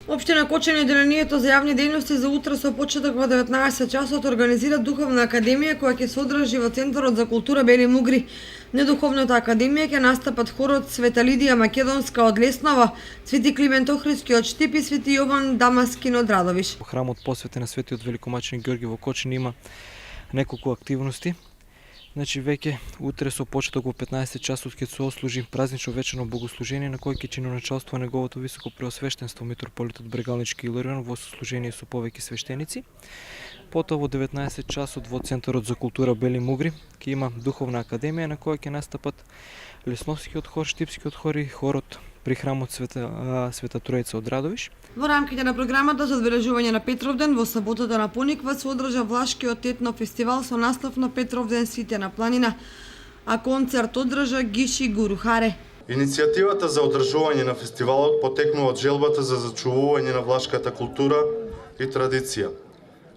Општина Кочани Делението за јавни дејности за утре со почеток во 19 часот организира Духовна академија која ќе се одржи во Центарот за култура Бели Мугри. На Духовната академија ќе настапат хорот Света Лидија Македонска од Леснова, Свети Климент Охридски од Штип и Свети Јован Дамаскин од Радовиш. Храмот посветен на Светиот Великомаченик Георги во Кочани има неколку активности. Значи веќе утре со почеток во 15 часот ќе се ослужи празнично вечерно богослужение на кој ќе чиноначалствува неговото високо преосвештенство митрополитот Брегалнички Иларион во сослужение со повеќе свештеници. Потоа во 19 часот во Центарот за култура Бели Мугри ќе има Духовна академија на која ќе настапат Лесновскиот хор, Штипскиот хор и хорот при храмот Света Тројца од Радовиш. Во рамките на програмата за одбележување на Петровден во саботата на Пониква се одржа Влашкиот етно фестивал со наслов на Петровден сите на планина, а концерт одржа Гиши Гурухаре. Иницијативата за одржување на фестивалот потекнува од желбата за зачувување на влашката култура и традиција.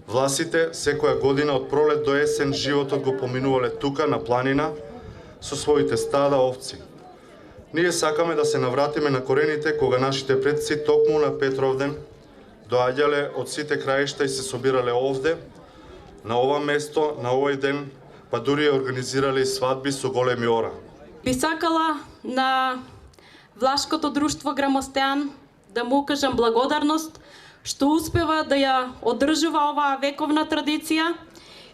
Власите секоја година од пролет до есен животот го поминувале тука на планина со своите стада овци. Ние сакаме да се навратиме на корените кога нашите предци токму на Петровден доаѓале од сите краишта и се собирале овде, на ова место, на овој ден, па дури организирале и свадби со големи ора. Би сакала на Влашкото друштво Грамостеан да му укажам благодарност што успева да ја одржува оваа вековна традиција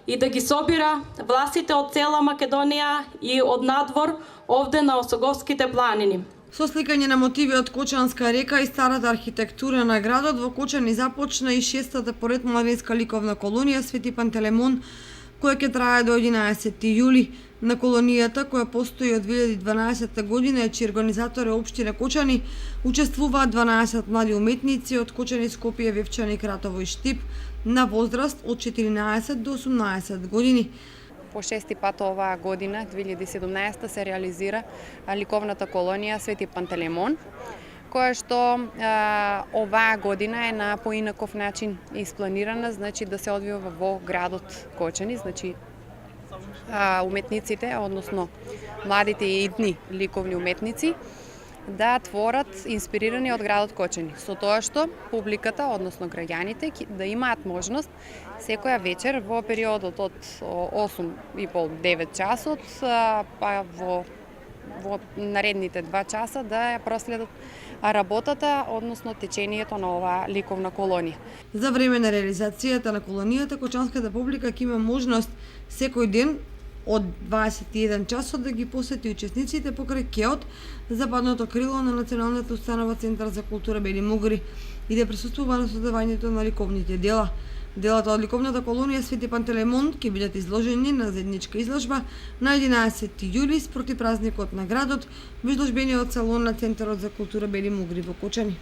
и да ги собира власите од цела Македонија и од надвор овде на Осоговските планини. Со сликање на мотиви од Кочанска река и старата архитектура на градот во Кочани започна и 6-та поред младинска ликовна колонија Свети Пантелемон, која ќе трае до 11 јули. На колонијата, која постои од 2012 година и чиј организатор е општина Кочани, учествуваат 12 млади уметници од Кочани, Скопје, Вевчани, Кратово и Штип на возраст од 14 до 18 години. По шести пат оваа година, 2017, се реализира ликовната колонија Свети Пантелемон, која што оваа година е на поинаков начин испланирана, значи да се одвива во градот Кочани, значи уметниците, односно младите и идни ликовни уметници, да творат инспирирани од градот Кочани. Со тоа што публиката, односно граѓаните, да имаат можност секоја вечер во периодот од 8:30-9 часот, па во наредните 2 часа да ја проследат работата, односно течението на оваа ликовна колонија. За време на реализацијата на колонијата, кочанската публика ќе има можност секој ден од 21 часот да ги посети учесниците покрај кеот западното крило на Националната установа Центар за култура Бели Мугри и да присуствува на создавањето на ликовните дела. Делата од ликовната колонија Свети Пантелемон ќе бидат изложени на заедничка изложба на 11 јули спроти празникот на градот во изложбениот салон на Центарот за култура Бели Мугри во Кочани.